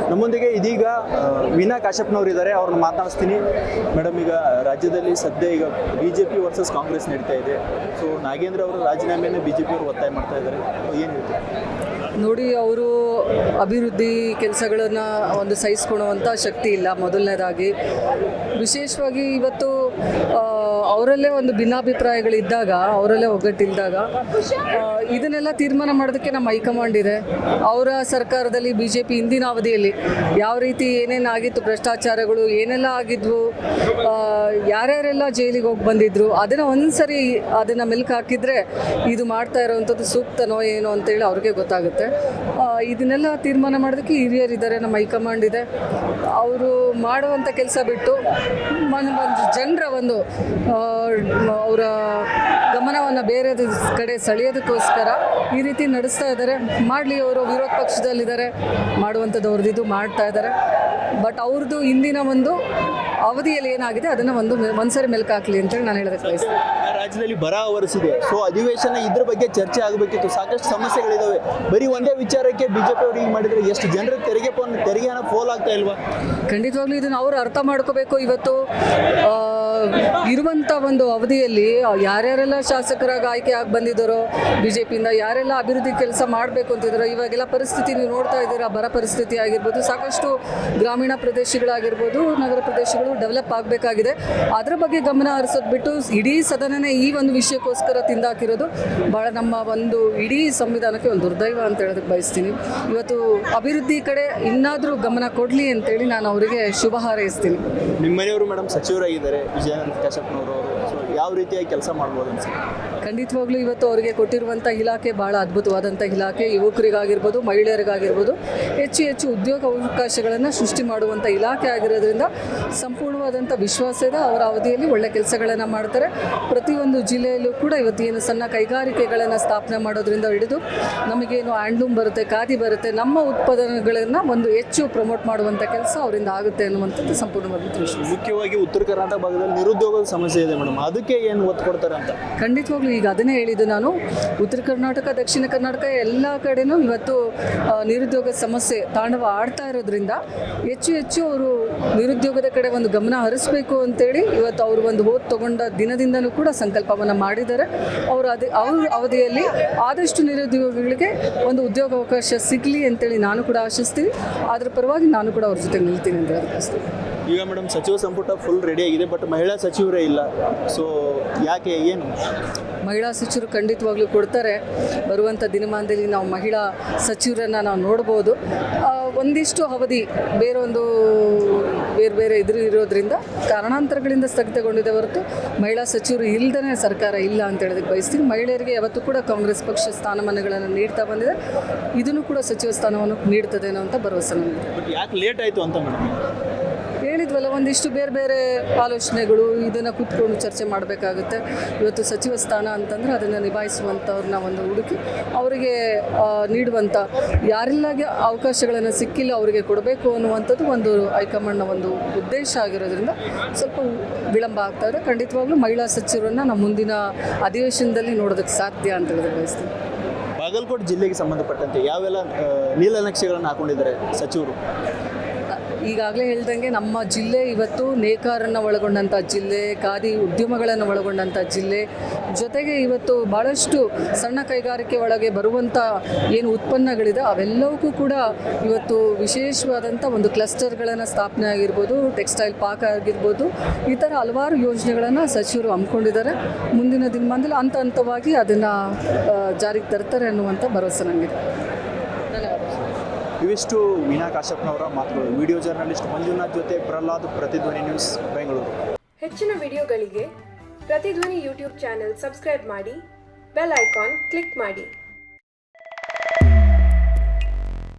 ನಮ್ಮೊಂದಿಗೆ ಇದೀಗ ವೀಣಾ ಕಾಶ್ಯಪ್ನವರು ಇದ್ದಾರೆ, ಅವ್ರನ್ನ ಮಾತನಾಡಿಸ್ತೀನಿ. ಮೇಡಮ್, ಈಗ ರಾಜ್ಯದಲ್ಲಿ ಸದ್ಯ ಈಗ BJP ವರ್ಸಸ್ ಕಾಂಗ್ರೆಸ್ ನಡೀತಾ ಇದೆ. ಸೊ ನಾಗೇಂದ್ರ ಅವರ ರಾಜೀನಾಮೆಯನ್ನು BJP ಅವರು ಒತ್ತಾಯ ಮಾಡ್ತಾ ಇದ್ದಾರೆ, ಏನು ಹೇಳ್ತೀವಿ? ನೋಡಿ, ಅವರು ಅಭಿವೃದ್ಧಿ ಕೆಲಸಗಳನ್ನು ಒಂದು ಸಹಿಸ್ಕೊಳ್ಳುವಂಥ ಶಕ್ತಿ ಇಲ್ಲ. ಮೊದಲನೇದಾಗಿ ವಿಶೇಷವಾಗಿ ಇವತ್ತು ಅವರಲ್ಲೇ ಒಂದು ಭಿನ್ನಾಭಿಪ್ರಾಯಗಳಿದ್ದಾಗ, ಅವರಲ್ಲೇ ಒಗ್ಗಟ್ಟಿಲ್ದಾಗ ಇದನ್ನೆಲ್ಲ ತೀರ್ಮಾನ ಮಾಡೋದಕ್ಕೆ ನಮ್ಮ ಹೈಕಮಾಂಡ್ ಇದೆ. ಅವರ ಸರ್ಕಾರದಲ್ಲಿ BJP ಹಿಂದಿನ ಅವಧಿಯಲ್ಲಿ ಯಾವ ರೀತಿ ಏನೇನಾಗಿತ್ತು, ಭ್ರಷ್ಟಾಚಾರಗಳು ಏನೆಲ್ಲ ಆಗಿದ್ವು, ಯಾರ್ಯಾರೆಲ್ಲ ಜೈಲಿಗೆ ಹೋಗಿ ಬಂದಿದ್ರು, ಅದನ್ನು ಒಂದ್ಸರಿ ಅದನ್ನು ಮೆಲ್ಕು ಹಾಕಿದರೆ ಇದು ಮಾಡ್ತಾ ಇರೋವಂಥದ್ದು ಸೂಕ್ತನೋ ಏನೋ ಅಂತೇಳಿ ಅವ್ರಿಗೆ ಗೊತ್ತಾಗುತ್ತೆ. ಇದನ್ನೆಲ್ಲ ತೀರ್ಮಾನ ಮಾಡೋದಕ್ಕೆ ಹಿರಿಯರಿದ್ದಾರೆ, ನಮ್ಮ ಹೈಕಮಾಂಡ್ ಇದೆ. ಅವರು ಮಾಡುವಂಥ ಕೆಲಸ ಬಿಟ್ಟು ಒಂದು ಜನರ ಒಂದು ಅವರ ಗಮನವನ್ನು ಬೇರೆ ಕಡೆ ಸೆಳೆಯೋದಕ್ಕೋಸ್ಕರ ಈ ರೀತಿ ನಡೆಸ್ತಾ ಇದ್ದಾರೆ. ಮಾಡಲಿ, ಅವರು ವಿರೋಧ ಪಕ್ಷದಲ್ಲಿದ್ದಾರೆ, ಮಾಡುವಂಥದ್ದು ಅವ್ರದ್ದು ಮಾಡ್ತಾ ಇದ್ದಾರೆ. ಬಟ್ ಅವ್ರದ್ದು ಹಿಂದಿನ ಒಂದು ಅವಧಿಯಲ್ಲಿ ಏನಾಗಿದೆ ಅದನ್ನು ಒಂದ್ಸರಿ ಮೆಲ್ಕು ಹಾಕಲಿ ಅಂತೇಳಿ ನಾನು ಹೇಳೋದಕ್ಕೆ ಬಯಸ್ತೀನಿ. ರಾಜ್ಯದಲ್ಲಿ ಬರ ಆವರಿಸಿದೆ. ಸೊ ಅಧಿವೇಶನ ಇದ್ರ ಬಗ್ಗೆ ಚರ್ಚೆ ಆಗಬೇಕಿತ್ತು. ಸಾಕಷ್ಟು ಸಮಸ್ಯೆಗಳಿದ್ದಾವೆ. ಬರೀ ಒಂದೇ ವಿಚಾರಕ್ಕೆ BJP ಅವರು ಈಗ ಮಾಡಿದರೆ ಎಷ್ಟು ಜನರ ತೆರಿಗೆ ಹಣ ಫೋಲ್ ಆಗ್ತಾ ಇಲ್ವಾ? ಖಂಡಿತವಾಗ್ಲೂ ಇದನ್ನು ಅವರು ಅರ್ಥ ಮಾಡ್ಕೋಬೇಕು. ಇವತ್ತು ಇರುವಂಥ ಒಂದು ಅವಧಿಯಲ್ಲಿ ಯಾರ್ಯಾರೆಲ್ಲ ಶಾಸಕರಾಗಿ ಆಯ್ಕೆ ಆಗಿ ಬಂದಿದ್ದಾರೋ BJPಯಿಂದ, ಯಾರೆಲ್ಲ ಅಭಿವೃದ್ಧಿ ಕೆಲಸ ಮಾಡಬೇಕು ಅಂತಿದ್ದಾರೋ, ಇವಾಗೆಲ್ಲ ಪರಿಸ್ಥಿತಿ ನೀವು ನೋಡ್ತಾ ಇದ್ದೀರಾ. ಬರ ಪರಿಸ್ಥಿತಿ ಆಗಿರ್ಬೋದು, ಸಾಕಷ್ಟು ಗ್ರಾಮೀಣ ಪ್ರದೇಶಗಳಾಗಿರ್ಬೋದು, ನಗರ ಪ್ರದೇಶಗಳು ಡೆವಲಪ್ ಆಗಬೇಕಾಗಿದೆ. ಅದರ ಬಗ್ಗೆ ಗಮನ ಹರಿಸೋದು ಬಿಟ್ಟು ಇಡೀ ಸದನನೇ ಈ ಒಂದು ವಿಷಯಕ್ಕೋಸ್ಕರ ತಿಂದಾಕಿರೋದು ಭಾಳ ನಮ್ಮ ಒಂದು ಇಡೀ ಸಂವಿಧಾನಕ್ಕೆ ಒಂದು ದುರ್ದೈವ ಅಂತ ಹೇಳೋದಕ್ಕೆ ಬಯಸ್ತೀನಿ. ಇವತ್ತು ಅಭಿವೃದ್ಧಿ ಕಡೆ ಇನ್ನಾದರೂ ಗಮನ ಕೊಡಲಿ ಅಂತೇಳಿ ನಾನು ಅವರಿಗೆ ಶುಭ ಹಾರೈಸ್ತೀನಿ. ನಿಮ್ಮ ಮನೆಯವರು ಮೇಡಮ್ ಸಚಿವರಾಗಿದ್ದಾರೆ, ವಿಜಯಾನಂದ ಕಾಶ್ಯಪ್ನವರು. ಸೊ ಯಾವ ರೀತಿಯಾಗಿ ಕೆಲಸ ಮಾಡ್ಬೋದು ಅನ್ಸುತ್ತೆ? ಖಂಡಿತವಾಗ್ಲೂ ಇವತ್ತು ಅವರಿಗೆ ಕೊಟ್ಟಿರುವಂಥ ಇಲಾಖೆ ಭಾಳ ಅದ್ಭುತವಾದಂಥ ಇಲಾಖೆ. ಯುವಕರಿಗಾಗಿರ್ಬೋದು, ಮಹಿಳೆಯರಿಗಾಗಿರ್ಬೋದು ಹೆಚ್ಚು ಹೆಚ್ಚು ಉದ್ಯೋಗ ಅವಕಾಶಗಳನ್ನು ಸೃಷ್ಟಿ ಮಾಡುವಂಥ ಇಲಾಖೆ ಆಗಿರೋದ್ರಿಂದ ಸಂಪೂರ್ಣವಾದಂಥ ವಿಶ್ವಾಸ ಇದೆ. ಅವರ ಅವಧಿಯಲ್ಲಿ ಒಳ್ಳೆ ಕೆಲಸಗಳನ್ನು ಮಾಡ್ತಾರೆ. ಪ್ರತಿಯೊಂದು ಜಿಲ್ಲೆಯಲ್ಲೂ ಕೂಡ ಇವತ್ತೇನು ಸಣ್ಣ ಕೈಗಾರಿಕೆಗಳನ್ನು ಸ್ಥಾಪನೆ ಮಾಡೋದ್ರಿಂದ ಹಿಡಿದು ನಮಗೇನು ಹ್ಯಾಂಡ್ಲೂಮ್ ಬರುತ್ತೆ, ಖಾದಿ ಬರುತ್ತೆ, ನಮ್ಮ ಉತ್ಪಾದನೆಗಳನ್ನು ಒಂದು ಹೆಚ್ಚು ಪ್ರಮೋಟ್ ಮಾಡುವಂಥ ಕೆಲಸ ಅವರಿಂದ ಆಗುತ್ತೆ ಅನ್ನುವಂಥದ್ದು ಸಂಪೂರ್ಣವಾದಂಥ ವಿಶ್ವಾಸ. ಮುಖ್ಯವಾಗಿ ಉತ್ತರ ಕರ್ನಾಟಕ ಭಾಗದಲ್ಲಿ ನಿರುದ್ಯೋಗದ ಸಮಸ್ಯೆ ಇದೆ ಮೇಡಮ್, ಅದಕ್ಕೆ ಏನು ಒತ್ತು ಕೊಡ್ತಾರೆ ಅಂತ? ಖಂಡಿತವಾಗ್ಲೂ ಈಗ ಅದನ್ನೇ ಹೇಳಿದ್ದು ನಾನು. ಉತ್ತರ ಕರ್ನಾಟಕ, ದಕ್ಷಿಣ ಕರ್ನಾಟಕ ಎಲ್ಲ ಕಡೆನೂ ಇವತ್ತು ನಿರುದ್ಯೋಗ ಸಮಸ್ಯೆ ತಾಂಡವ ಆಡ್ತಾ ಇರೋದ್ರಿಂದ ಹೆಚ್ಚು ಹೆಚ್ಚು ಅವರು ನಿರುದ್ಯೋಗದ ಕಡೆ ಒಂದು ಗಮನ ಹರಿಸಬೇಕು ಅಂತೇಳಿ ಇವತ್ತು ಅವರು ಒಂದು ಓದ್ ತಗೊಂಡ ದಿನದಿಂದನೂ ಕೂಡ ಸಂಕಲ್ಪವನ್ನು ಮಾಡಿದ್ದಾರೆ. ಅವ್ರ ಅವಧಿಯಲ್ಲಿ ಆದಷ್ಟು ನಿರುದ್ಯೋಗಿಗಳಿಗೆ ಒಂದು ಉದ್ಯೋಗ ಅವಕಾಶ ಸಿಗಲಿ ಅಂತೇಳಿ ನಾನು ಕೂಡ ಆಶಿಸ್ತೀನಿ. ಅದರ ಪರವಾಗಿ ನಾನು ಕೂಡ ಅವ್ರ ಜೊತೆ ನಿಲ್ತೀನಿ ಅಂತ ಹೇಳ್ತೀನಿ. ಈಗ ಮೇಡಮ್, ಸಚಿವ ಸಂಪುಟ ಫುಲ್ ರೆಡಿ ಆಗಿದೆ, ಬಟ್ ಮಹಿಳಾ ಸಚಿವರೇ ಇಲ್ಲ. ಸೊ ಯಾಕೆ, ಏನು? ಮಹಿಳಾ ಸಚಿವರು ಖಂಡಿತವಾಗ್ಲೂ ಕೊಡ್ತಾರೆ. ಬರುವಂಥ ದಿನಮಾನದಲ್ಲಿ ನಾವು ಮಹಿಳಾ ಸಚಿವರನ್ನು ನಾವು ನೋಡ್ಬೋದು. ಒಂದಿಷ್ಟು ಅವಧಿ ಬೇರೆ ಬೇರೆ ಇರೋದ್ರಿಂದ ಕಾರಣಾಂತರಗಳಿಂದ ಸ್ಥಗಿತಗೊಂಡಿದೆ ಹೊರತು ಮಹಿಳಾ ಸಚಿವರು ಇಲ್ಲದೇ ಸರ್ಕಾರ ಇಲ್ಲ ಅಂತ ಹೇಳೋದಕ್ಕೆ ಬಯಸ್ತೀನಿ. ಮಹಿಳೆಯರಿಗೆ ಯಾವತ್ತೂ ಕೂಡ ಕಾಂಗ್ರೆಸ್ ಪಕ್ಷ ಸ್ಥಾನಮಾನಗಳನ್ನು ನೀಡ್ತಾ ಬಂದಿದೆ. ಇದನ್ನು ಕೂಡ ಸಚಿವ ಸ್ಥಾನವನ್ನು ನೀಡ್ತದೆ ಅನ್ನೋಂಥ ಭರವಸೆ ನನಗೆ. ಬಟ್ ಯಾಕೆ ಲೇಟ್ ಆಯಿತು ಅಂತ ಮೇಡಮ್? ಹೇಳಿದ್ವಲ್ಲ, ಒಂದಿಷ್ಟು ಬೇರೆ ಬೇರೆ ಆಲೋಚನೆಗಳು, ಇದನ್ನು ಕೂತ್ಕೊಂಡು ಚರ್ಚೆ ಮಾಡಬೇಕಾಗುತ್ತೆ. ಇವತ್ತು ಸಚಿವ ಸ್ಥಾನ ಅಂತಂದರೆ ಅದನ್ನು ನಿಭಾಯಿಸುವಂಥವ್ರನ್ನ ಒಂದು ಹುಡುಕಿ ಅವರಿಗೆ ನೀಡುವಂಥ, ಯಾರೆಲ್ಲಾಗೆ ಅವಕಾಶಗಳನ್ನು ಸಿಕ್ಕಿಲ್ಲ ಅವರಿಗೆ ಕೊಡಬೇಕು ಅನ್ನುವಂಥದ್ದು ಒಂದು ಹೈಕಮಾಂಡ್ನ ಒಂದು ಉದ್ದೇಶ ಆಗಿರೋದ್ರಿಂದ ಸ್ವಲ್ಪ ವಿಳಂಬ ಆಗ್ತಾ ಇದೆ. ಖಂಡಿತವಾಗ್ಲೂ ಮಹಿಳಾ ಸಚಿವರನ್ನು ನಾವು ಮುಂದಿನ ಅಧಿವೇಶನದಲ್ಲಿ ನೋಡೋದಕ್ಕೆ ಸಾಧ್ಯ ಅಂತ ಹೇಳೋದಕ್ಕೆ ಬಯಸ್ತೀನಿ. ಬಾಗಲಕೋಟೆ ಜಿಲ್ಲೆಗೆ ಸಂಬಂಧಪಟ್ಟಂತೆ ಯಾವೆಲ್ಲ ನೀಲನಕ್ಷೆಗಳನ್ನು ಹಾಕೊಂಡಿದ್ದಾರೆ ಸಚಿವರು? ಈಗಾಗಲೇ ಹೇಳ್ದಂಗೆ ನಮ್ಮ ಜಿಲ್ಲೆ ಇವತ್ತು ನೇಕಾರನ್ನು ಒಳಗೊಂಡಂಥ ಜಿಲ್ಲೆ, ಖಾದಿ ಉದ್ಯಮಗಳನ್ನು ಒಳಗೊಂಡಂಥ ಜಿಲ್ಲೆ, ಜೊತೆಗೆ ಇವತ್ತು ಭಾಳಷ್ಟು ಸಣ್ಣ ಕೈಗಾರಿಕೆ ಒಳಗೆ ಬರುವಂಥ ಏನು ಉತ್ಪನ್ನಗಳಿದೆ ಅವೆಲ್ಲವಕ್ಕೂ ಕೂಡ ಇವತ್ತು ವಿಶೇಷವಾದಂಥ ಒಂದು ಕ್ಲಸ್ಟರ್ಗಳನ್ನು ಸ್ಥಾಪನೆ ಆಗಿರ್ಬೋದು, ಟೆಕ್ಸ್ಟೈಲ್ ಪಾರ್ಕ್ ಆಗಿರ್ಬೋದು, ಈ ಥರ ಹಲವಾರು ಯೋಜನೆಗಳನ್ನು ಸಚಿವರು ಹಮ್ಮಿಕೊಂಡಿದ್ದಾರೆ. ಮುಂದಿನ ದಿನಮಾನದಲ್ಲಿ ಹಂತ ಹಂತವಾಗಿ ಅದನ್ನು ಜಾರಿಗೆ ತರ್ತಾರೆ ಅನ್ನುವಂಥ ಭರವಸೆ ನನಗಿದೆ. ಇವಿಷ್ಟು ವೀಣಾ ಕಾಶ್ಯಪ್ನವರ ಮಾತುಗಳು. ವಿಡಿಯೋ ಜರ್ನಲಿಸ್ಟ್ ಮಂಜುನಾಥ್ ಜೊತೆ ಪ್ರಹ್ಲಾದ್, ಪ್ರತಿಧ್ವನಿ ನ್ಯೂಸ್, ಬೆಂಗಳೂರು. ಹೆಚ್ಚಿನ ವಿಡಿಯೋಗಳಿಗೆ ಪ್ರತಿಧ್ವನಿ ಯೂಟ್ಯೂಬ್ ಚಾನೆಲ್ ಸಬ್ಸ್ಕ್ರೈಬ್ ಮಾಡಿ, ಬೆಲ್ ಐಕಾನ್ ಕ್ಲಿಕ್ ಮಾಡಿ.